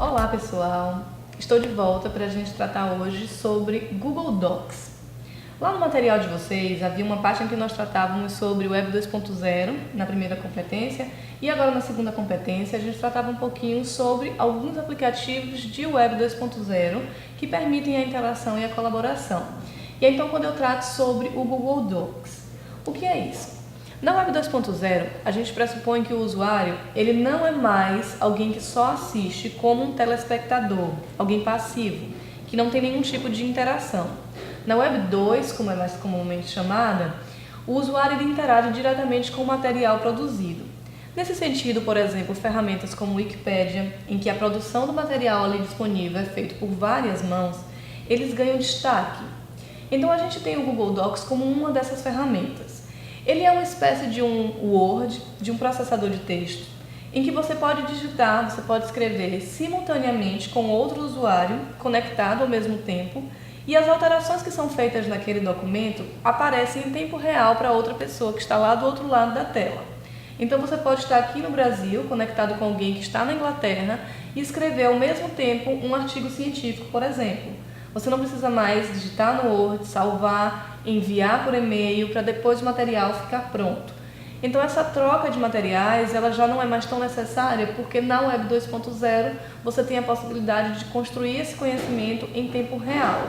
Olá pessoal, estou de volta para a gente tratar hoje sobre Google Docs. Lá no material de vocês havia uma parte em que nós tratávamos sobre o Web 2.0 na primeira competência e agora na segunda competência a gente tratava um pouquinho sobre alguns aplicativos de Web 2.0 que permitem a interação e a colaboração. E então quando eu trato sobre o Google Docs, o que é isso? Na Web 2.0, a gente pressupõe que o usuário ele não é mais alguém que só assiste como um telespectador, alguém passivo, que não tem nenhum tipo de interação. Na Web 2, como é mais comumente chamada, o usuário ele interage diretamente com o material produzido. Nesse sentido, por exemplo, ferramentas como o Wikipedia, em que a produção do material ali disponível é feita por várias mãos, eles ganham destaque. Então a gente tem o Google Docs como uma dessas ferramentas. Ele é uma espécie de um Word, de um processador de texto, em que você pode digitar, você pode escrever simultaneamente com outro usuário conectado ao mesmo tempo e as alterações que são feitas naquele documento aparecem em tempo real para outra pessoa que está lá do outro lado da tela. Então você pode estar aqui no Brasil, conectado com alguém que está na Inglaterra e escrever ao mesmo tempo um artigo científico, por exemplo. Você não precisa mais digitar no Word, salvar, enviar por e-mail para depois o material ficar pronto. Então essa troca de materiais ela já não é mais tão necessária porque na Web 2.0 você tem a possibilidade de construir esse conhecimento em tempo real.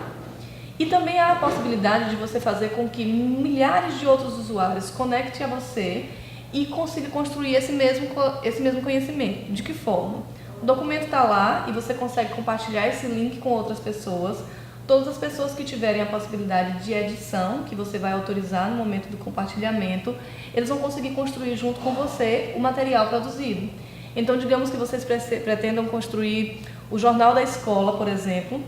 E também há a possibilidade de você fazer com que milhares de outros usuários conectem a você e consiga construir esse mesmo conhecimento. De que forma? O documento está lá e você consegue compartilhar esse link com outras pessoas. Todas as pessoas que tiverem a possibilidade de edição, que você vai autorizar no momento do compartilhamento, eles vão conseguir construir junto com você o material produzido. Então, digamos que vocês pretendam construir o jornal da escola, por exemplo,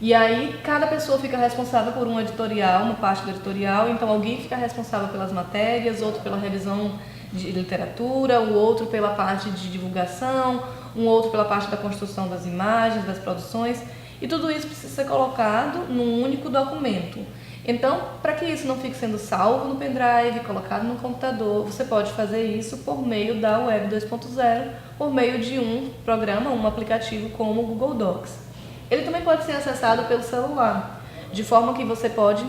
e aí cada pessoa fica responsável por um editorial, uma parte do editorial, então alguém fica responsável pelas matérias, outro pela revisão de literatura, o outro pela parte de divulgação, um outro pela parte da construção das imagens, das produções, e tudo isso precisa ser colocado num único documento. Então, para que isso não fique sendo salvo no pendrive, colocado no computador, você pode fazer isso por meio da Web 2.0, por meio de um programa, um aplicativo como o Google Docs. Ele também pode ser acessado pelo celular, de forma que você pode,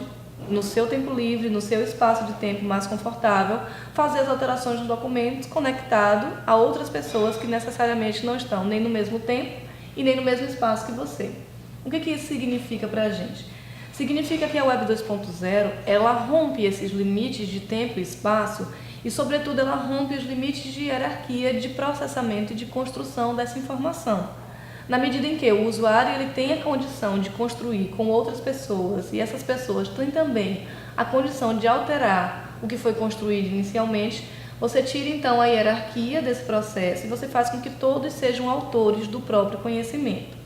no seu tempo livre, no seu espaço de tempo mais confortável, fazer as alterações dos documentos conectado a outras pessoas que necessariamente não estão nem no mesmo tempo e nem no mesmo espaço que você. O que isso significa para a gente? Significa que a Web 2.0 ela rompe esses limites de tempo e espaço e, sobretudo, ela rompe os limites de hierarquia, de processamento e de construção dessa informação. Na medida em que o usuário ele tem a condição de construir com outras pessoas e essas pessoas têm também a condição de alterar o que foi construído inicialmente, você tira então a hierarquia desse processo e você faz com que todos sejam autores do próprio conhecimento.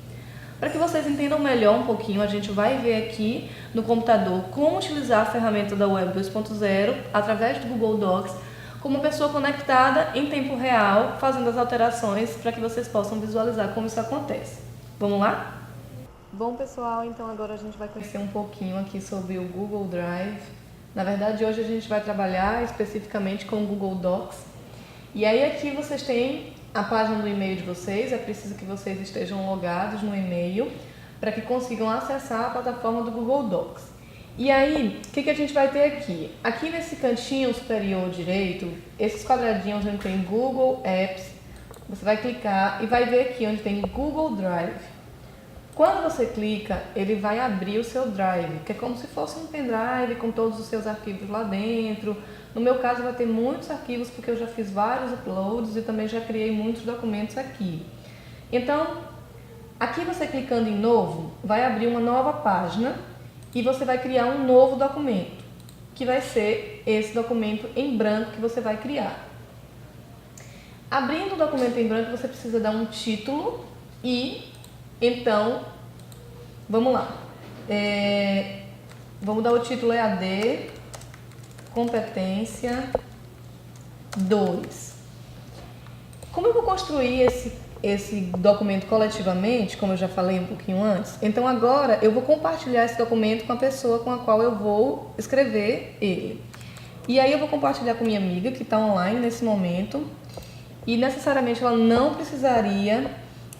Para que vocês entendam melhor um pouquinho, a gente vai ver aqui no computador como utilizar a ferramenta da Web 2.0 através do Google Docs como uma pessoa conectada em tempo real, fazendo as alterações para que vocês possam visualizar como isso acontece. Vamos lá? Bom, pessoal, então agora a gente vai conhecer um pouquinho aqui sobre o Google Drive. Na verdade, hoje a gente vai trabalhar especificamente com o Google Docs. E aí aqui vocês têm a página do e-mail de vocês, é preciso que vocês estejam logados no e-mail para que consigam acessar a plataforma do Google Docs. E aí, o que a gente vai ter aqui? Aqui nesse cantinho superior direito, esses quadradinhos onde tem Google Apps, você vai clicar e vai ver aqui onde tem Google Drive. Quando você clica, ele vai abrir o seu Drive, que é como se fosse um pendrive com todos os seus arquivos lá dentro. No meu caso, vai ter muitos arquivos porque eu já fiz vários uploads e também já criei muitos documentos aqui. Então, aqui você clicando em novo, vai abrir uma nova página e você vai criar um novo documento, que vai ser esse documento em branco que você vai criar. Abrindo o documento em branco, você precisa dar um título e, então, vamos lá. Vamos dar o título EAD, competência 2. Como eu vou construir esse documento coletivamente, como eu já falei um pouquinho antes, então agora eu vou compartilhar esse documento com a pessoa com a qual eu vou escrever ele. E aí eu vou compartilhar com minha amiga que está online nesse momento e necessariamente ela não precisaria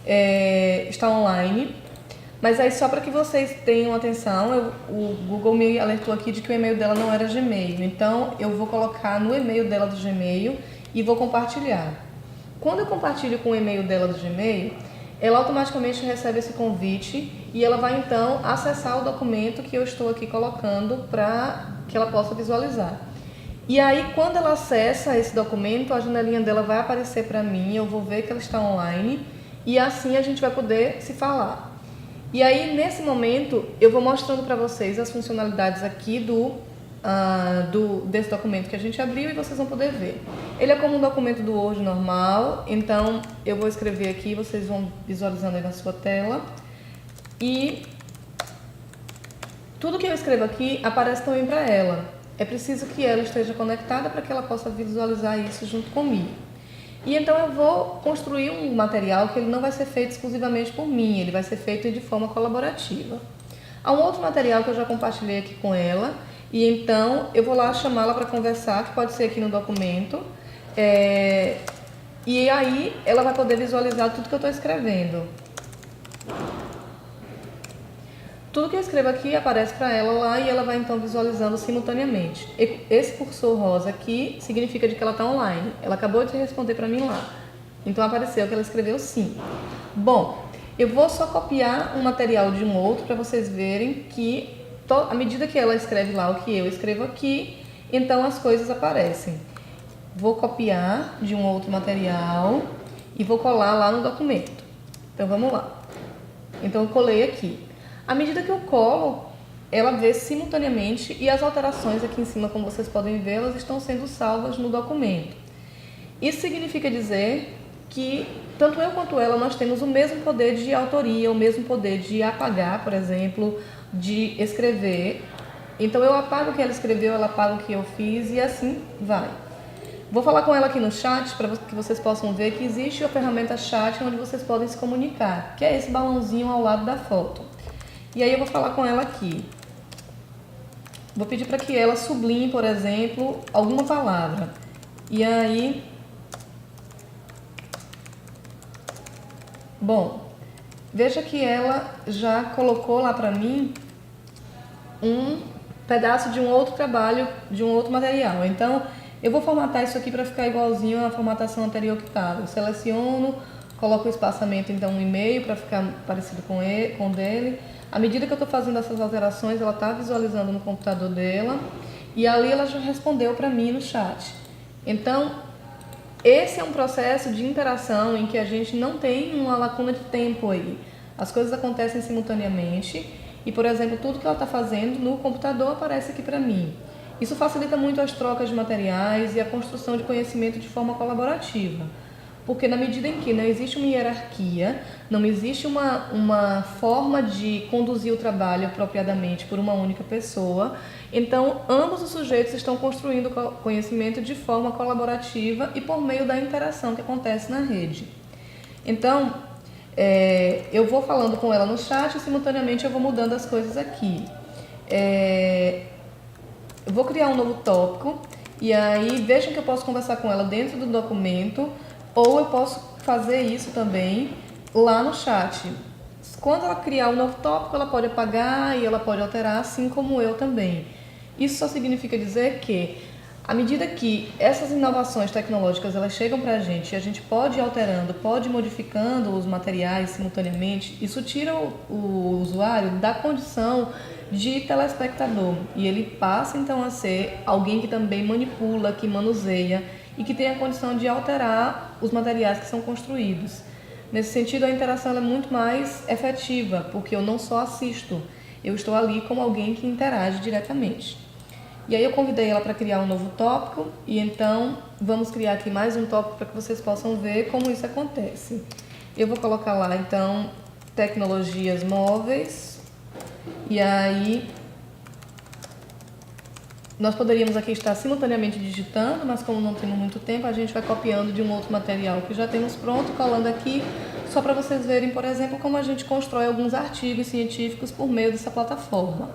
está online. Mas aí só para que vocês tenham atenção, o Google me alertou aqui de que o e-mail dela não era Gmail. Então eu vou colocar no e-mail dela do Gmail e vou compartilhar. Quando eu compartilho com o e-mail dela do Gmail, ela automaticamente recebe esse convite e ela vai então acessar o documento que eu estou aqui colocando para que ela possa visualizar. E aí quando ela acessa esse documento, a janelinha dela vai aparecer para mim, eu vou ver que ela está online e assim a gente vai poder se falar. E aí, nesse momento, eu vou mostrando para vocês as funcionalidades aqui desse documento que a gente abriu e vocês vão poder ver. Ele é como um documento do Word normal, então eu vou escrever aqui, vocês vão visualizando aí na sua tela. E tudo que eu escrevo aqui aparece também para ela. É preciso que ela esteja conectada para que ela possa visualizar isso junto comigo. E então eu vou construir um material que ele não vai ser feito exclusivamente por mim, ele vai ser feito de forma colaborativa. Há um outro material que eu já compartilhei aqui com ela, e então eu vou lá chamá-la para conversar, que pode ser aqui no documento, e aí ela vai poder visualizar tudo que eu estou escrevendo. Tudo que eu escrevo aqui aparece para ela lá e ela vai então visualizando simultaneamente. Esse cursor rosa aqui significa de que ela está online. Ela acabou de responder para mim lá. Então apareceu que ela escreveu sim. Bom, eu vou só copiar um material de um outro para vocês verem que à medida que ela escreve lá o que eu escrevo aqui, então as coisas aparecem. Vou copiar de um outro material e vou colar lá no documento. Então vamos lá. Então eu colei aqui. À medida que eu colo, ela vê simultaneamente e as alterações aqui em cima, como vocês podem ver, elas estão sendo salvas no documento. Isso significa dizer que tanto eu quanto ela, nós temos o mesmo poder de autoria, o mesmo poder de apagar, por exemplo, de escrever. Então eu apago o que ela escreveu, ela apaga o que eu fiz e assim vai. Vou falar com ela aqui no chat para que vocês possam ver que existe a ferramenta chat onde vocês podem se comunicar, que é esse balãozinho ao lado da foto. E aí eu vou falar com ela aqui. Vou pedir para que ela sublinhe, por exemplo, alguma palavra. E aí... Bom, veja que ela já colocou lá para mim um pedaço de um outro trabalho, de um outro material. Então, eu vou formatar isso aqui para ficar igualzinho à formatação anterior que estava. Eu seleciono, coloco o espaçamento, então, um e-mail para ficar parecido com o dele. À medida que eu estou fazendo essas alterações, ela está visualizando no computador dela e ali ela já respondeu para mim no chat. Então, esse é um processo de interação em que a gente não tem uma lacuna de tempo aí. As coisas acontecem simultaneamente e, por exemplo, tudo que ela está fazendo no computador aparece aqui para mim. Isso facilita muito as trocas de materiais e a construção de conhecimento de forma colaborativa. Porque na medida em que não existe uma hierarquia, não existe uma forma de conduzir o trabalho apropriadamente por uma única pessoa, então ambos os sujeitos estão construindo conhecimento de forma colaborativa e por meio da interação que acontece na rede. Então, eu vou falando com ela no chat e simultaneamente eu vou mudando as coisas aqui. Eu vou criar um novo tópico e aí vejam que eu posso conversar com ela dentro do documento, ou eu posso fazer isso também lá no chat. Quando ela criar um novo tópico, ela pode apagar e ela pode alterar, assim como eu também. Isso só significa dizer que, à medida que essas inovações tecnológicas elas chegam para a gente e a gente pode ir alterando, pode ir modificando os materiais simultaneamente, isso tira o usuário da condição de telespectador. E ele passa então a ser alguém que também manipula, que manuseia, e que tem a condição de alterar os materiais que são construídos. Nesse sentido, a interação é muito mais efetiva, porque eu não só assisto, eu estou ali como alguém que interage diretamente. E aí eu convidei ela para criar um novo tópico, e então vamos criar aqui mais um tópico para que vocês possam ver como isso acontece. Eu vou colocar lá, então, tecnologias móveis, e aí... Nós poderíamos aqui estar simultaneamente digitando, mas como não temos muito tempo, a gente vai copiando de um outro material que já temos pronto, colando aqui, só para vocês verem, por exemplo, como a gente constrói alguns artigos científicos por meio dessa plataforma.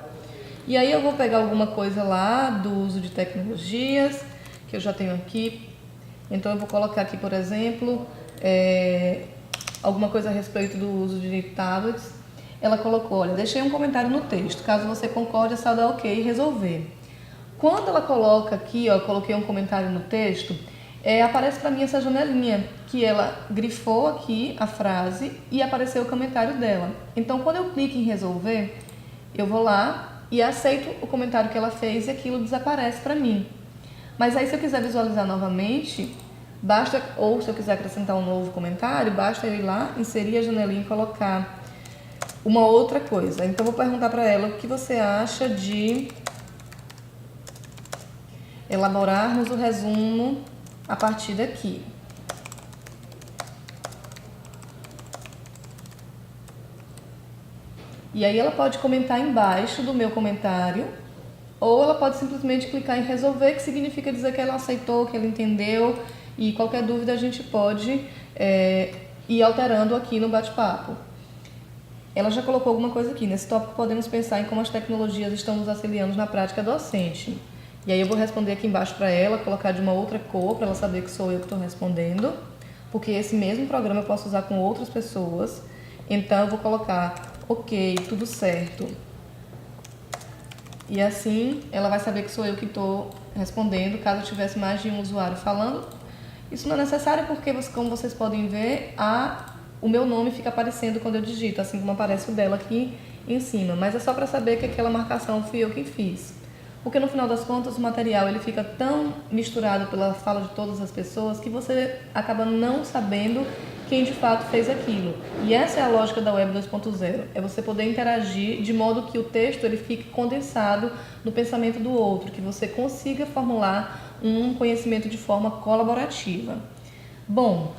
E aí eu vou pegar alguma coisa lá do uso de tecnologias, que eu já tenho aqui. Então eu vou colocar aqui, por exemplo, alguma coisa a respeito do uso de tablets. Ela colocou, olha, deixei um comentário no texto, caso você concorde, é só dar ok e resolver. Quando ela coloca aqui, ó, coloquei um comentário no texto, aparece para mim essa janelinha, que ela grifou aqui a frase e apareceu o comentário dela. Então, quando eu clico em resolver, eu vou lá e aceito o comentário que ela fez e aquilo desaparece para mim. Mas aí, se eu quiser visualizar novamente, basta, ou se eu quiser acrescentar um novo comentário, basta eu ir lá, inserir a janelinha e colocar uma outra coisa. Então, vou perguntar para ela o que você acha de elaborarmos o resumo a partir daqui. E aí ela pode comentar embaixo do meu comentário, ou ela pode simplesmente clicar em resolver, que significa dizer que ela aceitou, que ela entendeu, e qualquer dúvida a gente pode ir alterando aqui no bate-papo. Ela já colocou alguma coisa aqui. Nesse tópico podemos pensar em como as tecnologias estão nos auxiliando na prática docente. E aí eu vou responder aqui embaixo para ela, colocar de uma outra cor, para ela saber que sou eu que estou respondendo, porque esse mesmo programa eu posso usar com outras pessoas. Então eu vou colocar ok, tudo certo. E assim ela vai saber que sou eu que estou respondendo, caso eu tivesse mais de um usuário falando. Isso não é necessário porque, como vocês podem ver, o meu nome fica aparecendo quando eu digito, assim como aparece o dela aqui em cima. Mas é só para saber que aquela marcação fui eu quem fiz. Porque no final das contas o material ele fica tão misturado pela fala de todas as pessoas que você acaba não sabendo quem de fato fez aquilo. E essa é a lógica da Web 2.0, é você poder interagir de modo que o texto ele fique condensado no pensamento do outro, que você consiga formular um conhecimento de forma colaborativa. Bom,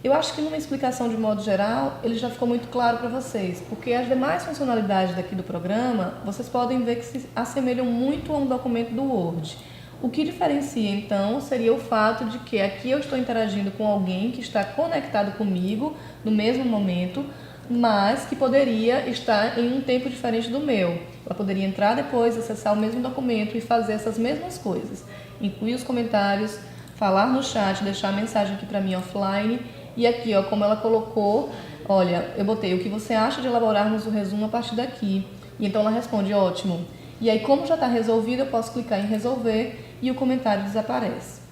eu acho que numa explicação de modo geral, ele já ficou muito claro para vocês, porque as demais funcionalidades daqui do programa, vocês podem ver que se assemelham muito a um documento do Word. O que diferencia, então, seria o fato de que aqui eu estou interagindo com alguém que está conectado comigo no mesmo momento, mas que poderia estar em um tempo diferente do meu. Ela poderia entrar depois, acessar o mesmo documento e fazer essas mesmas coisas. Incluir os comentários, falar no chat, deixar a mensagem aqui para mim offline. E aqui, ó, como ela colocou, olha, eu botei o que você acha de elaborarmos o resumo a partir daqui. E então ela responde, ótimo. E aí, como já está resolvido, eu posso clicar em resolver e o comentário desaparece.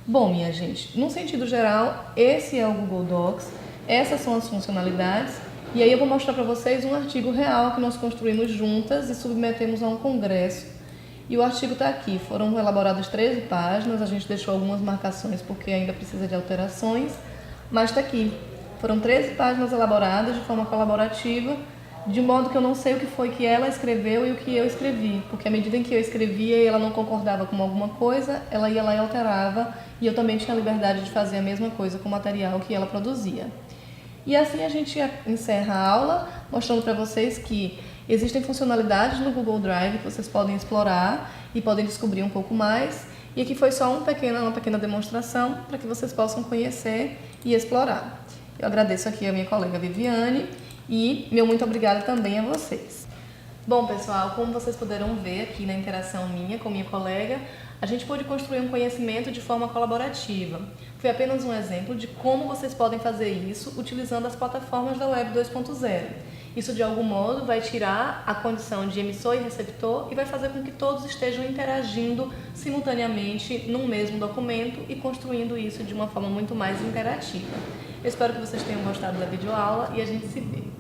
Bom, minha gente, num sentido geral, esse é o Google Docs, essas são as funcionalidades. E aí eu vou mostrar para vocês um artigo real que nós construímos juntas e submetemos a um congresso. E o artigo está aqui, foram elaboradas 13 páginas, a gente deixou algumas marcações porque ainda precisa de alterações. Mas está aqui, foram 13 páginas elaboradas de forma colaborativa, de modo que eu não sei o que foi que ela escreveu e o que eu escrevi, porque à medida em que eu escrevia e ela não concordava com alguma coisa, ela ia lá e alterava, e eu também tinha a liberdade de fazer a mesma coisa com o material que ela produzia. E assim a gente encerra a aula, mostrando para vocês que existem funcionalidades no Google Drive que vocês podem explorar e podem descobrir um pouco mais. E aqui foi só uma pequena demonstração para que vocês possam conhecer e explorar. Eu agradeço aqui a minha colega Viviane e meu muito obrigada também a vocês. Bom, pessoal, como vocês puderam ver aqui na interação minha com minha colega, a gente pôde construir um conhecimento de forma colaborativa. Foi apenas um exemplo de como vocês podem fazer isso utilizando as plataformas da Web 2.0. Isso, de algum modo, vai tirar a condição de emissor e receptor e vai fazer com que todos estejam interagindo simultaneamente num mesmo documento e construindo isso de uma forma muito mais interativa. Eu espero que vocês tenham gostado da videoaula e a gente se vê.